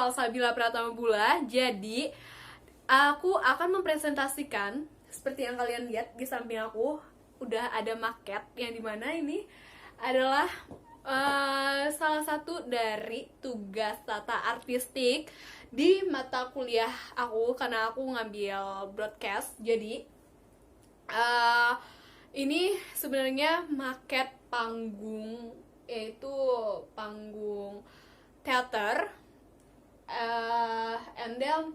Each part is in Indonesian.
Salsabila Pratama Bula. Jadi aku akan mempresentasikan seperti yang kalian lihat di samping aku udah ada maket yang dimana ini adalah salah satu dari tugas tata artistik di mata kuliah aku karena aku ngambil broadcast. Jadi ini sebenarnya maket panggung, yaitu panggung teater. And then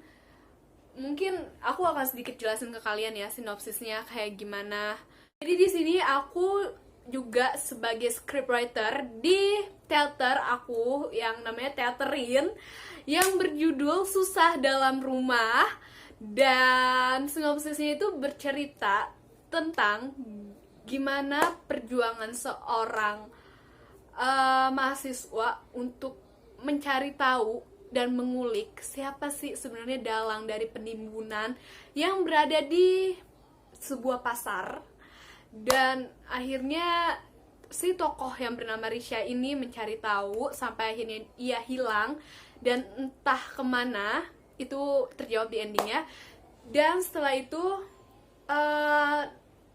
mungkin aku akan sedikit jelasin ke kalian ya sinopsisnya kayak gimana. Jadi di sini aku juga sebagai scriptwriter di teater aku yang namanya Teaterin yang berjudul Susah Dalam Rumah, dan sinopsisnya itu bercerita tentang gimana perjuangan seorang mahasiswa untuk mencari tahu dan mengulik siapa sih sebenarnya dalang dari penimbunan yang berada di sebuah pasar. Dan akhirnya si tokoh yang bernama Risha ini mencari tahu sampai akhirnya ia hilang dan entah kemana, itu terjawab di endingnya. Dan setelah itu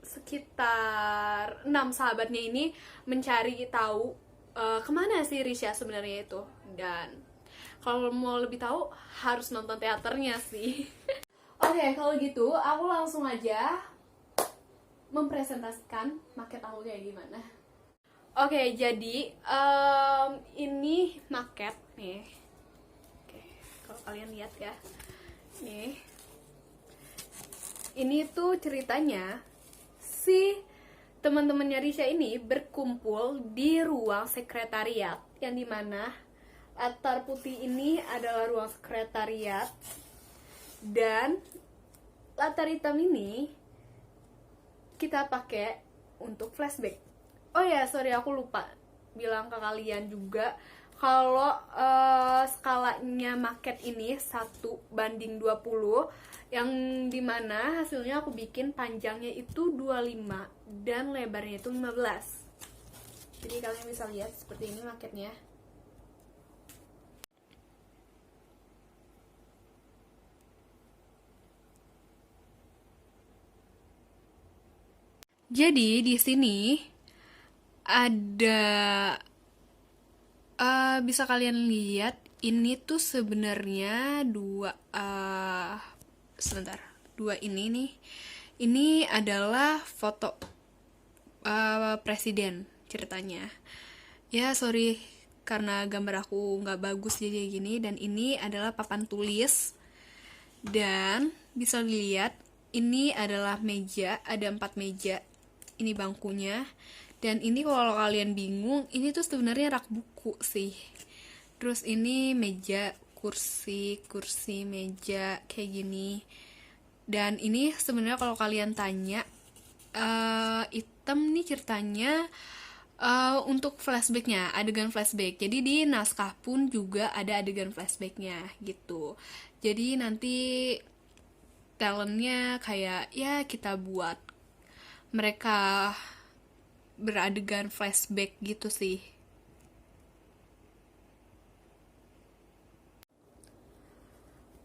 sekitar 6 sahabatnya ini mencari tahu kemana sih Risha sebenarnya itu. Dan kalau mau lebih tahu harus nonton teaternya sih. Oke, kalau gitu aku langsung aja mempresentasikan maket aku kayak gimana. Oke, jadi ini maket nih. Oke, kalau kalian lihat ya, nih. Ini tuh ceritanya si teman-temannya Risha ini berkumpul di ruang sekretariat yang dimana latar putih ini adalah ruang sekretariat dan latar hitam ini kita pakai untuk flashback. Oh ya, sorry aku lupa bilang ke kalian juga kalau skalanya maket ini 1:20, yang dimana hasilnya aku bikin panjangnya itu 25 dan lebarnya itu 15. Jadi kalian bisa lihat seperti ini maketnya. Jadi di sini ada bisa kalian lihat ini tuh sebenarnya dua ini nih. Ini adalah foto presiden ceritanya. Ya sorry karena gambar aku nggak bagus jadi gini. Dan ini adalah papan tulis. Dan bisa dilihat ini adalah meja, ada 4 meja. Ini bangkunya. Dan ini kalau kalian bingung, ini tuh sebenarnya rak buku sih. Terus ini meja, kursi, meja kayak gini. Dan ini sebenarnya kalau kalian tanya, item nih ceritanya untuk flashbacknya, adegan flashback. Jadi di naskah pun juga ada adegan flashbacknya gitu. Jadi nanti talentnya kayak ya kita buat mereka beradegan flashback gitu sih.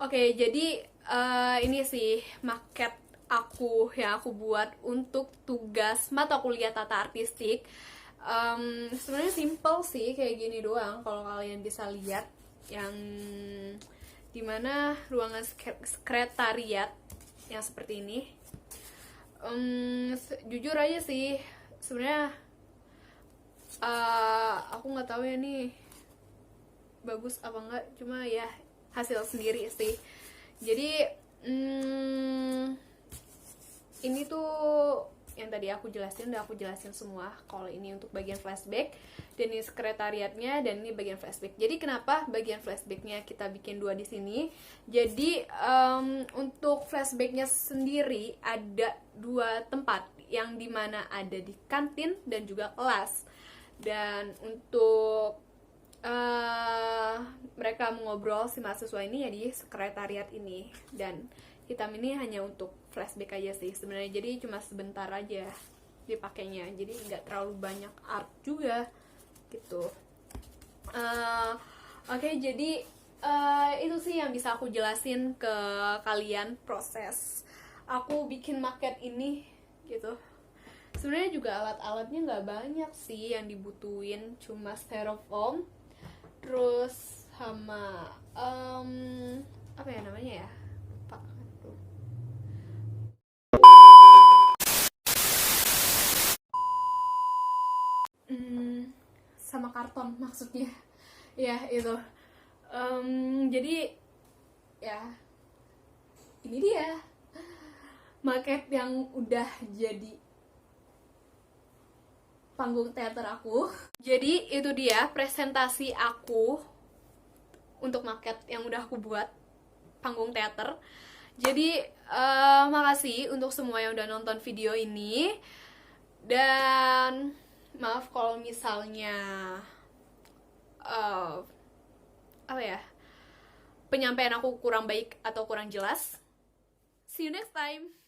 Oke, jadi ini sih maket aku yang aku buat untuk tugas mata kuliah tata artistik. Sebenarnya simple sih, kayak gini doang kalau kalian bisa lihat, yang dimana ruangan sekretariat yang seperti ini. Jujur aja sih sebenarnya aku nggak tahu ya nih bagus apa enggak, cuma ya hasil sendiri sih. Jadi ini tuh yang tadi aku jelasin, udah aku jelasin semua. Kalau ini untuk bagian flashback, dan ini sekretariatnya, dan ini bagian flashback. Jadi kenapa bagian flashbacknya kita bikin 2 di sini? Jadi untuk flashbacknya sendiri ada 2 tempat, yang dimana ada di kantin dan juga kelas. Dan untuk mereka mengobrol si mahasiswa ini ya di sekretariat ini. Dan hitam ini hanya untuk flashback aja sih sebenarnya, jadi cuma sebentar aja dipakainya, jadi nggak terlalu banyak art juga gitu. Oke, jadi Itu sih yang bisa aku jelasin ke kalian proses aku bikin maket ini gitu. Sebenarnya juga alat-alatnya nggak banyak sih yang dibutuhin, cuma styrofoam, terus sama apa ya namanya ya, pak, sama karton maksudnya. Ya itu. Jadi ya ini dia maket yang udah jadi panggung teater aku. Jadi itu dia presentasi aku untuk maket yang udah aku buat panggung teater. Jadi makasih untuk semua yang udah nonton video ini. Dan maaf kalau misalnya apa ya, penyampaian aku kurang baik atau kurang jelas. See you next time.